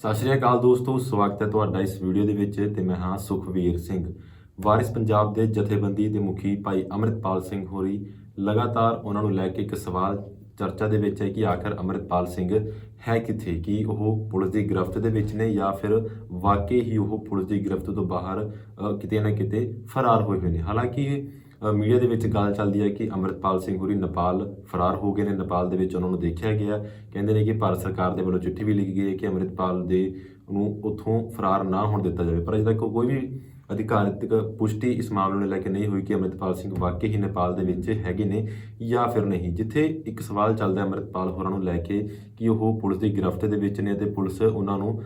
ਸਤਿ ਸ਼੍ਰੀ ਅਕਾਲ ਦੋਸਤੋ, ਸਵਾਗਤ ਹੈ ਤੁਹਾਡਾ ਇਸ ਵੀਡੀਓ ਦੇ ਵਿੱਚ ਤੇ ਮੈਂ ਹਾਂ ਸੁਖਵੀਰ ਸਿੰਘ। ਵਾਰਿਸ ਪੰਜਾਬ ਦੇ ਜਥੇਬੰਦੀ ਦੇ ਮੁਖੀ ਭਾਈ ਅੰਮ੍ਰਿਤਪਾਲ ਸਿੰਘ ਹੋਰੀ ਲਗਾਤਾਰ ਉਹਨਾਂ ਨੂੰ ਲੈ ਕੇ ਇੱਕ ਸਵਾਲ ਚਰਚਾ ਦੇ ਵਿੱਚ ਹੈ ਕਿ ਆਖਰ ਅੰਮ੍ਰਿਤਪਾਲ ਸਿੰਘ ਹੈ ਕਿੱਥੇ, ਕਿ ਉਹ ਪੁਲਿਸ ਦੀ ਗ੍ਰਿਫਤ ਦੇ ਵਿੱਚ ਨੇ ਜਾਂ ਫਿਰ ਵਾਕਈ ਹੀ ਉਹ ਪੁਲਿਸ ਦੀ ਗ੍ਰਿਫਤ ਤੋਂ ਬਾਹਰ ਕਿਤੇ ਨਾ ਕਿਤੇ ਫਰਾਰ ਹੋਏ ਹੋਏ ਨੇ। ਹਾਲਾਂਕਿ ਮੀਡੀਆ ਦੇ ਵਿੱਚ ਗੱਲ ਚੱਲਦੀ ਹੈ ਕਿ ਅੰਮ੍ਰਿਤਪਾਲ ਸਿੰਘ ਹੋਰੀ ਨੇਪਾਲ ਫਰਾਰ ਹੋ ਗਏ ਨੇ, ਨੇਪਾਲ ਦੇ ਵਿੱਚ ਉਹਨਾਂ ਨੂੰ ਦੇਖਿਆ ਗਿਆ। ਕਹਿੰਦੇ ਨੇ ਕਿ ਭਾਰਤ ਸਰਕਾਰ ਦੇ ਵੱਲੋਂ ਚਿੱਠੀ ਵੀ ਲਿਖੀ ਗਈ ਹੈ ਕਿ ਅੰਮ੍ਰਿਤਪਾਲ ਦੇ ਨੂੰ ਉੱਥੋਂ ਫਰਾਰ ਨਾ ਹੋਣ ਦਿੱਤਾ ਜਾਵੇ, ਪਰ ਅਜੇ ਤੱਕ ਕੋਈ ਵੀ ਅਧਿਕਾਰਿਤ ਪੁਸ਼ਟੀ ਇਸ ਮਾਮਲੇ ਨੂੰ ਲੈ ਕੇ ਨਹੀਂ ਹੋਈ ਕਿ ਅੰਮ੍ਰਿਤਪਾਲ ਸਿੰਘ ਵਾਕਈ ਹੀ ਨੇਪਾਲ ਦੇ ਵਿੱਚ ਹੈਗੇ ਨੇ ਜਾਂ ਫਿਰ ਨਹੀਂ। ਜਿੱਥੇ ਇੱਕ ਸਵਾਲ ਚੱਲਦਾ ਅੰਮ੍ਰਿਤਪਾਲ ਹੋਰਾਂ ਨੂੰ ਲੈ ਕੇ ਕਿ ਉਹ ਪੁਲਿਸ ਦੀ ਗ੍ਰਿਫਤ ਦੇ ਵਿੱਚ ਨੇ ਅਤੇ ਪੁਲਿਸ ਉਹਨਾਂ ਨੂੰ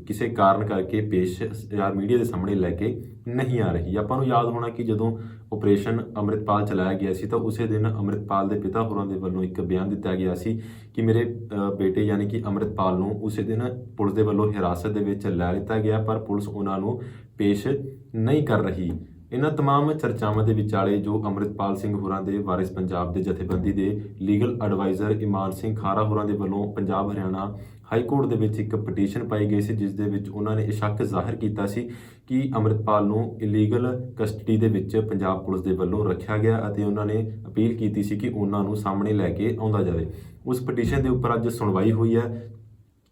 ਕਿਸੇ ਕਾਰਨ ਕਰਕੇ ਪੇਸ਼ ਜਾਂ ਮੀਡੀਆ ਦੇ ਸਾਹਮਣੇ ਲੈ ਕੇ ਨਹੀਂ ਆ ਰਹੀ। ਆਪਾਂ ਨੂੰ ਯਾਦ ਹੋਣਾ ਕਿ ਜਦੋਂ ਆਪਰੇਸ਼ਨ ਅੰਮ੍ਰਿਤਪਾਲ ਚਲਾਇਆ ਗਿਆ ਸੀ ਤਾਂ ਉਸੇ ਦਿਨ ਅੰਮ੍ਰਿਤਪਾਲ ਦੇ ਪਿਤਾ ਹੋਰਾਂ ਦੇ ਵੱਲੋਂ ਇੱਕ ਬਿਆਨ ਦਿੱਤਾ ਗਿਆ ਸੀ ਕਿ ਮੇਰੇ ਬੇਟੇ ਯਾਨੀ ਕਿ ਅੰਮ੍ਰਿਤਪਾਲ ਨੂੰ ਉਸੇ ਦਿਨ ਪੁਲਿਸ ਦੇ ਵੱਲੋਂ ਹਿਰਾਸਤ ਦੇ ਵਿੱਚ ਲੈ ਲਿੱਤਾ ਗਿਆ, ਪਰ ਪੁਲਿਸ ਉਹਨਾਂ ਨੂੰ ਪੇਸ਼ ਨਹੀਂ ਕਰ ਰਹੀ। ਇਹਨਾਂ ਤਮਾਮ ਚਰਚਾਵਾਂ ਦੇ ਵਿਚਾਲੇ ਜੋ ਅੰਮ੍ਰਿਤਪਾਲ ਸਿੰਘ ਹੋਰਾਂ ਦੇ ਵਾਰਿਸ ਪੰਜਾਬ ਦੇ ਜਥੇਬੰਦੀ ਦੇ ਲੀਗਲ ਐਡਵਾਈਜ਼ਰ ਇਮਾਨ ਸਿੰਘ ਖਾਰਾ ਹੋਰਾਂ ਦੇ ਵੱਲੋਂ ਪੰਜਾਬ ਹਰਿਆਣਾ ਹਾਈ ਕੋਰਟ ਦੇ ਵਿੱਚ ਇੱਕ ਪਟੀਸ਼ਨ ਪਾਈ ਗਈ ਸੀ, ਜਿਸ ਦੇ ਵਿੱਚ ਉਹਨਾਂ ਨੇ ਇਹ ਸ਼ੱਕ ਜ਼ਾਹਿਰ ਕੀਤਾ ਸੀ ਕਿ ਅੰਮ੍ਰਿਤਪਾਲ ਨੂੰ ਇਲੀਗਲ ਕਸਟਡੀ ਦੇ ਵਿੱਚ ਪੰਜਾਬ ਪੁਲਿਸ ਦੇ ਵੱਲੋਂ ਰੱਖਿਆ ਗਿਆ ਅਤੇ ਉਹਨਾਂ ਨੇ ਅਪੀਲ ਕੀਤੀ ਸੀ ਕਿ ਉਹਨਾਂ ਨੂੰ ਸਾਹਮਣੇ ਲੈ ਕੇ ਆਉਂਦਾ ਜਾਵੇ। ਉਸ ਪਟੀਸ਼ਨ ਦੇ ਉੱਪਰ ਅੱਜ ਸੁਣਵਾਈ ਹੋਈ ਹੈ।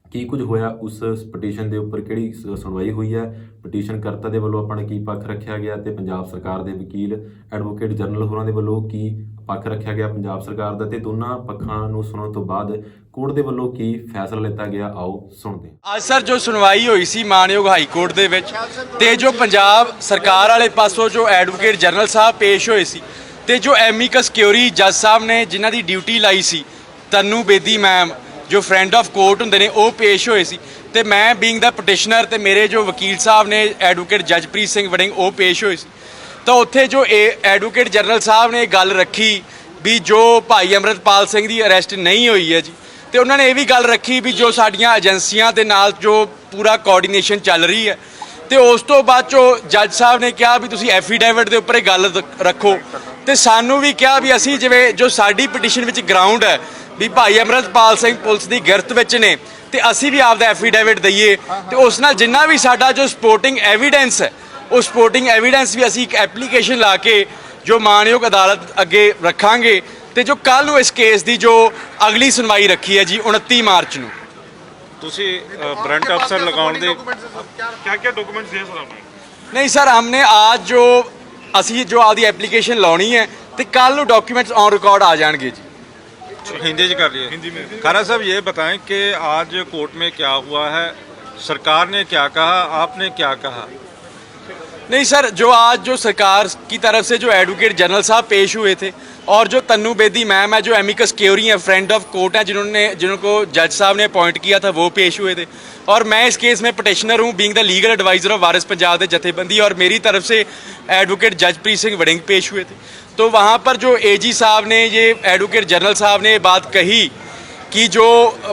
ਕੀ ਕੁਝ ਹੋਇਆ ਉਸ ਪਟੀਸ਼ਨ ਦੇ ਉੱਪਰ, ਕਿਹੜੀ ਸੁਣਵਾਈ ਹੋਈ ਹੈ, ਪਟੀਸ਼ਨ ਕਰਤਾ ਦੇ ਵੱਲੋਂ ਆਪਣਾ ਕੀ ਪੱਖ ਰੱਖਿਆ ਗਿਆ ਤੇ ਪੰਜਾਬ ਸਰਕਾਰ ਦੇ ਵਕੀਲ ਐਡਵੋਕੇਟ ਜਨਰਲ ਹੋਰਾਂ ਦੇ ਵੱਲੋਂ ਕੀ ਪੱਖ ਰੱਖਿਆ ਗਿਆ ਪੰਜਾਬ ਸਰਕਾਰ ਦਾ, ਤੇ ਦੋਨਾਂ ਪੱਖਾਂ ਨੂੰ ਸੁਣਨ ਤੋਂ ਬਾਅਦ ਕੋਰਟ ਦੇ ਵੱਲੋਂ ਕੀ ਫੈਸਲਾ ਲਿੱਤਾ ਗਿਆ, ਆਓ ਸੁਣਦੇ ਹਾਂ। ਅੱਜ ਸਰ ਜੋ ਸੁਣਵਾਈ ਹੋਈ ਸੀ ਮਾਨਯੋਗ ਹਾਈ ਕੋਰਟ ਦੇ ਵਿੱਚ ਤੇ ਜੋ ਪੰਜਾਬ ਸਰਕਾਰ ਵਾਲੇ ਪਾਸੋਂ ਜੋ ਐਡਵੋਕੇਟ ਜਨਰਲ ਸਾਹਿਬ ਪੇਸ਼ ਹੋਏ ਸੀ ਤੇ ਜੋ ਐਮਿਕਸ ਕਿਊਰੀ ਜੱਜ ਸਾਹਿਬ ਨੇ ਜਿਨ੍ਹਾਂ ਦੀ ਡਿਊਟੀ ਲਾਈ ਸੀ ਤਨੂ ਬੇਦੀ ਮੈਮ ਜੋ ਫਰੈਂਡ ਆਫ ਕੋਰਟ ਹੁੰਦੇ ਨੇ ਉਹ ਪੇਸ਼ ਹੋਏ ਸੀ ਤੇ ਮੈਂ ਬੀਇੰਗ ਦਾ ਪਟੀਸ਼ਨਰ ਤੇ ਮੇਰੇ ਜੋ ਵਕੀਲ ਸਾਹਿਬ ਨੇ ਐਡਵੋਕੇਟ ਜਜਪ੍ਰੀਤ ਸਿੰਘ ਵੜਿੰਗ ਉਹ ਪੇਸ਼ ਹੋਏ ਸੀ। ਤਾਂ ਉੱਥੇ ਜੋ ਐਡਵੋਕੇਟ ਜਨਰਲ ਸਾਹਿਬ ਨੇ ਗੱਲ ਰੱਖੀ ਵੀ ਜੋ ਭਾਈ ਅੰਮ੍ਰਿਤਪਾਲ ਸਿੰਘ ਦੀ ਅਰੈਸਟ ਨਹੀਂ ਹੋਈ ਹੈ ਜੀ, ਤੇ ਉਹਨਾਂ ਨੇ ਇਹ ਵੀ ਗੱਲ ਰੱਖੀ ਵੀ ਜੋ ਸਾਡੀਆਂ ਏਜੰਸੀਆਂ ਦੇ ਨਾਲ ਜੋ ਪੂਰਾ ਕੋਆਰਡੀਨੇਸ਼ਨ ਚੱਲ ਰਹੀ ਹੈ। ਤੇ ਉਸ ਤੋਂ ਬਾਅਦ ਜੋ ਜੱਜ ਸਾਹਿਬ ਨੇ ਕਿਹਾ ਵੀ ਤੁਸੀਂ ਐਫੀਡੇਵਿਟ ਦੇ ਉੱਪਰ ਇਹ ਗੱਲ ਰੱਖੋ ਤੇ ਸਾਨੂੰ ਵੀ ਕਿਹਾ ਵੀ ਅਸੀਂ ਜਿਵੇਂ ਜੋ ਸਾਡੀ ਪਟੀਸ਼ਨ ਵਿੱਚ ਗਰਾਊਂਡ ਹੈ ਵੀ ਭਾਈ ਅੰਮ੍ਰਿਤਪਾਲ ਸਿੰਘ ਪੁਲਿਸ ਦੀ ਗਿਰਫਤ ਵਿੱਚ ਨੇ ਤੇ ਅਸੀਂ ਵੀ ਆਪਦਾ ਐਫੀਡੇਵਿਟ ਦਈਏ ਤੇ ਉਸ ਨਾਲ ਜਿੰਨਾ ਵੀ ਸਾਡਾ ਜੋ ਸਪੋਰਟਿੰਗ ਐਵੀਡੈਂਸ ਹੈ ਉਹ ਸਪੋਰਟਿੰਗ ਐਵੀਡੈਂਸ ਵੀ ਅਸੀਂ ਇੱਕ ਐਪਲੀਕੇਸ਼ਨ ਲਾ ਕੇ ਜੋ ਮਾਨਯੋਗ ਅਦਾਲਤ ਅੱਗੇ ਰੱਖਾਂਗੇ। ਤੇ ਜੋ ਕੱਲ ਨੂੰ ਇਸ ਕੇਸ ਦੀ ਜੋ ਅਗਲੀ ਸੁਣਵਾਈ ਰੱਖੀ ਹੈ ਜੀ 29 ਮਾਰਚ ਨੂੰ। ਤੁਸੀਂ ਵਾਰੰਟ ਅਫਸਰ ਲਗਾਉਣ ਦੇ क्या डॉक्यूमेंट्स दिए सर आपने? नहीं सर, हमने आज जो ਅਸੀਂ ਜੋ ਆਪਦੀ ਐਪਲੀਕੇਸ਼ਨ ਲਾਉਣੀ ਹੈ ਤੇ ਕੱਲ ਨੂੰ ਡਾਕੂਮੈंट्स ऑन रिकॉर्ड आ जाएंगे जी। हिंदी जी कर लिए हिंदी में। खारा साहब ये बताएं कि आज कोर्ट में क्या हुआ है, सरकार ने क्या कहा, आपने क्या कहा? नहीं सर, जो आज जो सरकार की तरफ से जो एडवोकेट जनरल साहब पेश हुए थे और जो तन्नू बेदी मैम है जो एमिकस क्यूरी है फ्रेंड ऑफ कोर्ट है जिनको जज साहब ने अपॉइंट किया था वो पेश हुए थे और मैं इस केस में पटिशनर हूँ being the legal adviser of Waris Punjab के जथेबंदी और मेरी तरफ से एडवोकेट जजप्रीत सिंह वड़िंग पेश हुए थे। तो वहाँ पर जो एजी साहब ने ये एडवोकेट जनरल साहब ने बात कही कि जो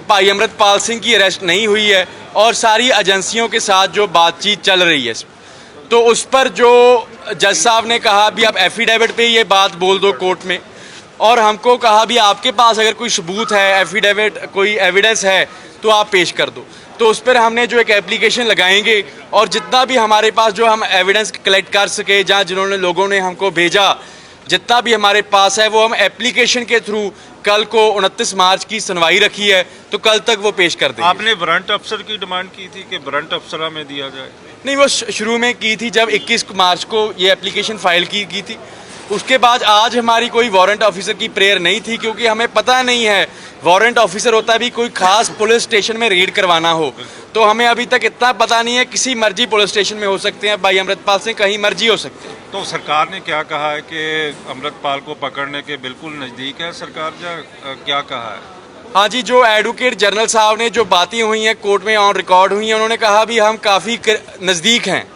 भाई अमृतपाल सिंह की अरेस्ट नहीं हुई है और सारी एजेंसियों के साथ जो बातचीत चल रही है, तो उस पर जो जज साहब ने कहा भी आप एफिडेविट पे ये बात बोल दो कोर्ट में, और हमको कहा भी आपके पास अगर कोई सबूत है, एफिडेविट कोई एविडेंस है तो आप पेश कर दो। तो उस पर हमने जो एक एप्लीकेशन लगाएंगे और जितना भी हमारे पास जो हम एविडेंस कलेक्ट कर सके जहाँ जिन्होंने लोगों ने हमको भेजा जितना भी हमारे पास है वो हम एप्लीकेशन के थ्रू कल को 29 मार्च की सुनवाई रखी है तो कल तक वो पेश कर देंगे। आपने वारंट अफसर की डिमांड की थी कि वारंट अफसर हमें दिया जाए? नहीं, वो शुरू में की थी जब 21 मार्च को ये एप्लीकेशन फाइल की थी। उसके बाद आज हमारी कोई वारंट ऑफिसर की प्रेयर नहीं थी क्योंकि हमें पता नहीं है वारंट ऑफिसर होता भी कोई खास पुलिस स्टेशन में रेड करवाना हो, तो हमें अभी तक इतना पता नहीं है। किसी मर्जी पुलिस स्टेशन में हो सकते हैं, भाई अमृतपाल सिंह कहीं मर्जी हो सकते हैं। तो सरकार ने क्या कहा है कि अमृतपाल को पकड़ने के बिल्कुल नज़दीक है सरकार, क्या कहा है? हाँ जी, जो एडवोकेट जनरल साहब ने जो बातें हुई हैं कोर्ट में ऑन रिकॉर्ड हुई हैं, उन्होंने कहा भी हम काफ़ी नज़दीक हैं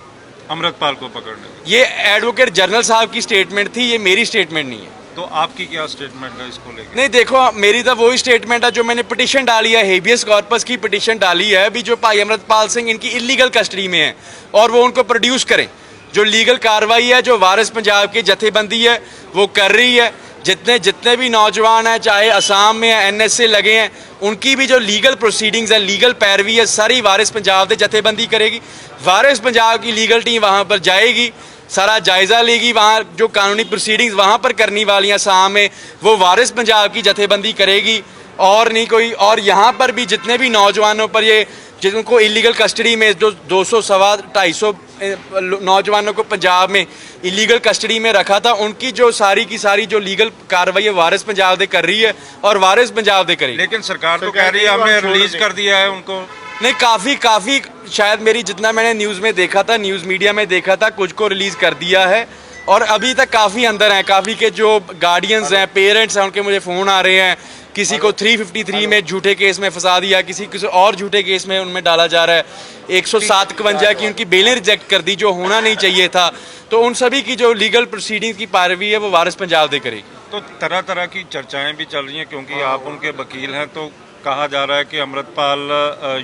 अमृतपाल को पकड़ने। ये एडवोकेट जनरल साहब की स्टेटमेंट थी, ये मेरी स्टेटमेंट नहीं है। तो आपकी क्या स्टेटमेंट है इसको लेकर? नहीं देखो, मेरी तो वही स्टेटमेंट है जो मैंने पिटीशन डाली है, हेबियस कॉर्पस की पिटीशन डाली है भी जो भाई अमृतपाल सिंह इनकी इलीगल कस्टडी में है और वो उनको प्रोड्यूस करें। जो लीगल कार्रवाई है जो वारिस पंजाब की जथेबंदी है वो कर रही है, जितने भी नौजवान हैं, चाहे असम में NSA लगे हैं, उनकी भी जो लीगल प्रोसीडिंग्स है, लीगल पैरवी है, सारी वारिस पंजाब दे जथेबंदी करेगी। वारिस पंजाब की लीगल टीम वहाँ पर जाएगी, सारा जायज़ा लेगी, वहाँ जो कानूनी प्रोसीडिंग्स वहाँ पर करनी वाली हैं असम में, वो वारिस पंजाब की जथेबंदी करेगी और नहीं कोई। और यहाँ पर भी जितने भी नौजवानों पर ये जिनको इलीगल कस्टडी में जो 200 सवा 250 नौजवानों को पंजाब में इलीगल कस्टडी में रखा था, उनकी जो सारी की सारी जो लीगल कार्रवाई है वारिस पंजाब दे कर रही है और वारिस पंजाब दे करेगी। लेकिन सरकार तो कह रही है हमने रिलीज कर दिया है उनको। नहीं, काफ़ी शायद मेरी जितना मैंने न्यूज़ में देखा था, न्यूज़ मीडिया में देखा था, कुछ को रिलीज़ कर दिया है और अभी तक काफ़ी अंदर हैं। काफ़ी के जो गार्डियंस हैं, पेरेंट्स हैं, उनके मुझे फ़ोन आ रहे हैं। किसी को 353 में झूठे केस में फंसा दिया, किसी और झूठे केस में उनमें डाला जा रहा है। 107-51 की उनकी बेलें रिजेक्ट कर दी, जो होना नहीं चाहिए था। तो उन सभी की जो लीगल प्रोसीडिंग्स की पैरवी है वो वारिस पंजाब दे करेगी। तो तरह तरह की चर्चाएं भी चल रही हैं, क्योंकि आप उनके वकील हैं। तो कहा जा रहा है कि अमृतपाल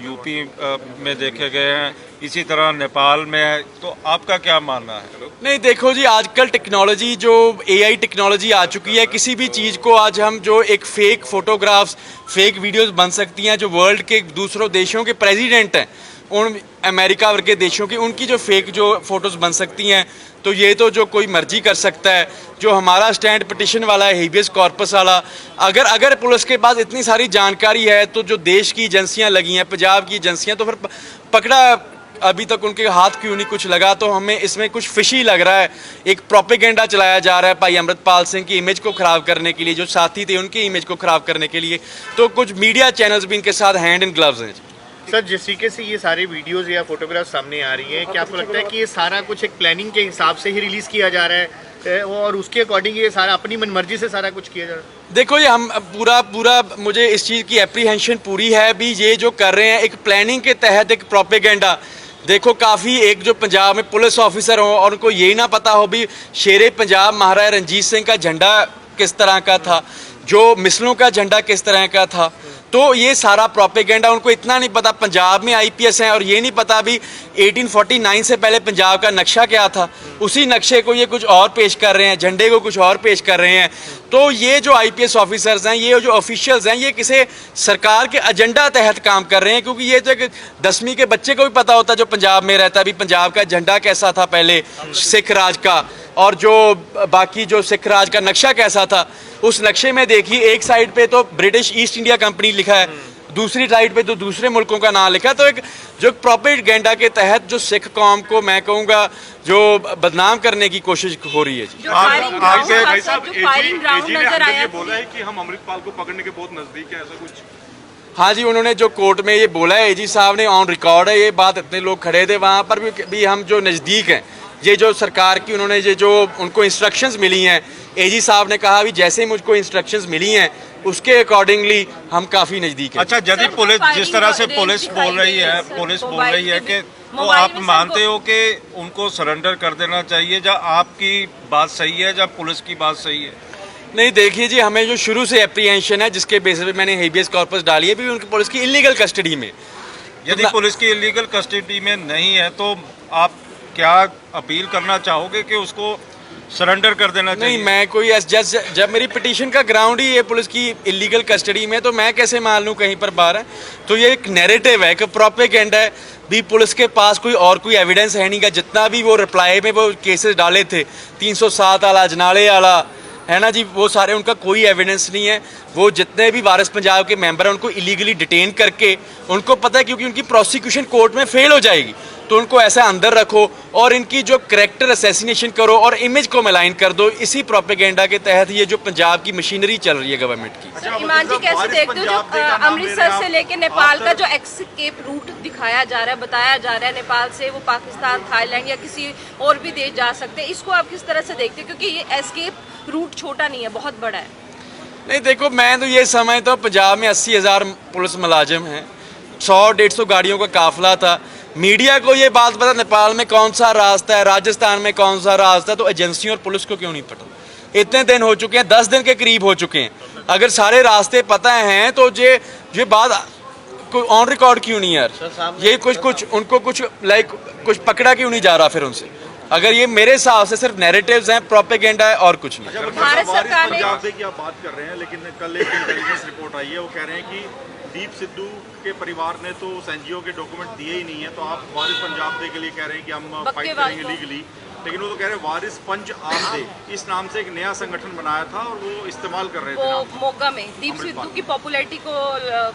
यूपी में देखे गए हैं, इसी तरह नेपाल में है। तो आपका क्या मानना है? नहीं, देखो जी, आजकल टेक्नोलॉजी जो AI टेक्नोलॉजी आ चुकी है, किसी भी चीज़ को आज हम जो एक फेक फोटोग्राफ्स, फेक वीडियोस बन सकती हैं। जो वर्ल्ड के दूसरों देशों के प्रेसिडेंट हैं, उन अमेरिका वर्ग के देशों की, उनकी जो फेक जो फोटोज़ बन सकती हैं, तो ये तो जो कोई मर्जी कर सकता है। जो हमारा स्टैंड पिटिशन वाला है, हेबियस कॉर्पस वाला, अगर पुलिस के पास इतनी सारी जानकारी है तो जो देश की एजेंसियां लगी हैं, पंजाब की एजेंसियां, तो फिर पकड़ा अभी तक उनके हाथ क्यों नहीं कुछ लगा? तो हमें इसमें कुछ फिशी लग रहा है। एक प्रोपेगेंडा चलाया जा रहा है भाई अमृतपाल सिंह की इमेज को ख़राब करने के लिए, जो साथी थे उनकी इमेज को ख़राब करने के लिए। तो कुछ मीडिया चैनल्स भी इनके साथ हैंड इन ग्लव्स हैं। सर, जिस तरीके से ये सारे वीडियोस या फोटोग्राफ सामने आ रही हैं, क्या आपको लगता है कि ये सारा कुछ एक प्लानिंग के हिसाब से ही रिलीज़ किया जा रहा है और उसके अकॉर्डिंग ये सारा अपनी मनमर्जी से सारा कुछ किया जा रहा है? देखो, ये हम पूरा मुझे इस चीज़ की एप्रीहेंशन पूरी है भी। ये जो कर रहे हैं एक प्लानिंग के तहत एक प्रोपेगेंडा। देखो, काफ़ी एक जो पंजाब में पुलिस ऑफिसर हो और उनको यही ना पता हो भी शेरे पंजाब महाराजा रंजीत सिंह का झंडा किस तरह का था, जो मिसलों का झंडा किस तरह का था। तो ये सारा प्रोपेगेंडा, उनको इतना नहीं पता पंजाब में IPS हैं और ये नहीं पता भी 1849 से पहले पंजाब का नक्शा क्या था। उसी नक्शे को ये कुछ और पेश कर रहे हैं, झंडे को कुछ और पेश कर रहे हैं। तो ये जो IPS ऑफिसर्स हैं, ये जो ऑफिशियल्स हैं, ये किसी सरकार के एजेंडा तहत काम कर रहे हैं। क्योंकि ये तो एक 10वीं के बच्चे को भी पता होता जो पंजाब में रहता है भी पंजाब का झंडा कैसा था पहले सिख राज का, और जो बाकी जो सिख राज का नक्शा कैसा था। उस नक्शे में देखिए, एक साइड पे तो ब्रिटिश ईस्ट इंडिया कंपनी लिखा है, दूसरी साइड पे तो दूसरे मुल्कों का नाम लिखा है। तो एक जो प्रोपेगेंडा के तहत जो सिख कौम को मैं कहूँगा जो बदनाम करने की कोशिश हो रही है जी। जो फायरिंग ग्राउंड नजर आया, बोला है कि हम अमृतपाल को पकड़ने के बहुत नजदीक है, ऐसा कुछ? हाँ जी, उन्होंने जो कोर्ट में ये बोला है, AG साहब ने, ऑन रिकॉर्ड है ये बात, इतने लोग खड़े थे वहाँ पर भी हम जो नज़दीक हैं। ये जो सरकार की उन्होंने ये जो उनको इंस्ट्रक्शंस मिली हैं, AG साहब ने कहा भी जैसे ही मुझको इंस्ट्रक्शंस मिली हैं उसके अकॉर्डिंगली हम काफ़ी नज़दीक हैं। अच्छा, यदि पुलिस जिस तरह से पुलिस बोल रही है कि तो आप मानते हो कि उनको सरेंडर कर देना चाहिए, या आपकी बात सही है या पुलिस की बात सही है? नहीं, देखिए जी, हमें जो शुरू से एप्रीहेंशन है, जिसके बेसिस पे मैंने हेबियस कॉर्पस डाली है भी उनकी पुलिस की इलीगल कस्टडी में। यदि पुलिस की इलीगल कस्टडी में नहीं है तो आप क्या अपील करना चाहोगे कि उसको सरेंडर कर देना चाहिए? नहीं, मैं कोई जब मेरी पिटीशन का ग्राउंड ही है पुलिस की इलीगल कस्टडी में, तो मैं कैसे मान लूँ कहीं पर बाहर है? तो ये एक नैरेटिव है, एक प्रोपेगेंडा है भी। पुलिस के पास कोई एविडेंस है नहीं का। जितना भी वो रिप्लाई में वो केसेस डाले थे, 307 वाला, अजनाले वाला, है ना जी, वो सारे उनका कोई एविडेंस नहीं है। वो जितने भी वारिस पंजाब के मेंबर हैं उनको इलीगली डिटेन करके, उनको पता है क्योंकि उनकी प्रोसिक्यूशन कोर्ट में फेल हो जाएगी, तो उनको ऐसा अंदर रखो और इनकी जो करैक्टर असैसिनेशन करो और इमेज को मलाइन कर दो। इसी प्रोपेगेंडा के तहत ये जो पंजाब की मशीनरी चल रही है गवर्नमेंट की। ईमान जी, कैसे देखते हो जो अमृतसर से लेकर नेपाल का जो एस्केप रूट दिखाया जा रहा है, बताया जा रहा है, नेपाल से वो पाकिस्तान, थाईलैंड या किसी और भी देश जा सकते हैं, इसको आप किस तरह से देखते हो? क्योंकि ये एस्केप रूट छोटा नहीं है, बहुत बड़ा है। नहीं, देखो, मैं तो ये समझता हूँ पंजाब में 80,000 पुलिस मुलाजिम हैं, 100-150 गाड़ियों का काफिला था। मीडिया को ये बात पता नेपाल में कौन सा रास्ता है, राजस्थान में कौन सा रास्ता है, तो एजेंसियों और पुलिस को क्यों नहीं पता? इतने दिन हो चुके हैं, 10 दिन के करीब हो चुके हैं। अगर सारे रास्ते पता हैं तो ये बात कोई ऑन रिकॉर्ड क्यों नहीं यार? ये कुछ उनको कुछ पकड़ा क्यों नहीं जा रहा फिर उनसे? अगर ये मेरे हिसाब से सिर्फ नैरेटिव्स हैं, प्रोपेगेंडा है और कुछ नहीं। भारत सरकार ने पंजाब डे की आप बात कर रहे हैं, लेकिन कल एक इंटेलिजेंस रिपोर्ट आई है, वो कह रहे हैं कि दीप सिद्धू के परिवार ने तो उस एनजीओ के डॉक्यूमेंट दिए ही नहीं है, तो आप वारिस पंजाब डे के लिए कह रहे हैं कि हम फाइट करेंगे लीगली, लेकिन वो तो कह रहे हैं वारिस पंच आम डे, इस नाम से एक नया संगठन बनाया था और वो इस्तेमाल कर रहे थे वो नाम। मोगा में दीप सिद्धू की पॉपुलैरिटी को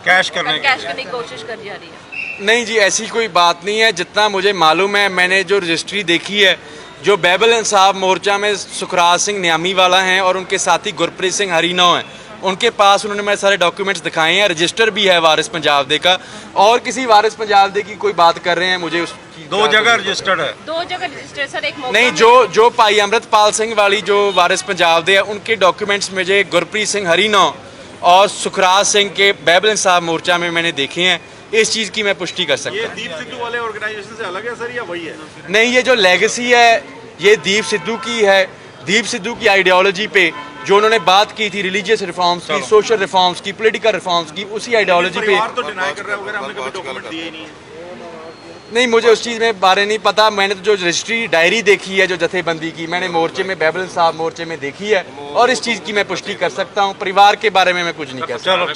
कैश करने की कोशिश करी जा रही है। नहीं जी, ऐसी कोई बात नहीं है। जितना मुझे मालूम है, मैंने जो रजिस्ट्री देखी है, जो बैबल इंसाफ मोर्चा में सुखराज सिंह न्यामी वाला हैं और उनके साथी गुरप्रीत सिंह हरीनौ हैं, उनके पास उन्होंने मेरे सारे डॉक्यूमेंट्स दिखाए हैं। रजिस्टर भी है वारिस पंजाब डे का, और किसी वारिस पंजाब डे की कोई बात कर रहे हैं, मुझे उसकी 2 जगह रजिस्टर्ड है। 2 जगह रजिस्टर सर, एक मोगा नहीं, में- जो भाई अमृतपाल सिंह वाली जो वारिस पंजाब डे है, उनके डॉक्यूमेंट्स मुझे गुरप्रीत सिंह हरीनौ और सुखराज सिंह के बैबल इंसाफ मोर्चा में मैंने देखे हैं। इस चीज़ की मैं पुष्टि कर सकता ये हूँ। दीप सिद्धू वाले ऑर्गेनाइजेशन से अलग है सर, या वही है? नहीं, ये जो लेगेसी है ये दीप सिद्धू की है। दीप सिद्धू की आइडियोलॉजी पे जो उन्होंने बात की थी, रिलीजियस रिफॉर्म्स की, सोशल रिफॉर्म्स की, पॉलिटिकल रिफॉर्म्स की, उसी आइडियोलॉजी पे। परिवार तो डिनाई कर रहा है वगैरह, हमने कभी डॉक्यूमेंट दिए ही नहीं है। नहीं, मुझे उस चीज़ में बारे नहीं पता। मैंने तो जो रजिस्ट्री डायरी देखी है जो जथेबंदी की, मैंने मोर्चे में बैबल साहब मोर्चे में देखी है, और इस चीज़ की मैं पुष्टि कर सकता हूँ। परिवार के बारे में मैं कुछ नहीं कह सकता। चलो।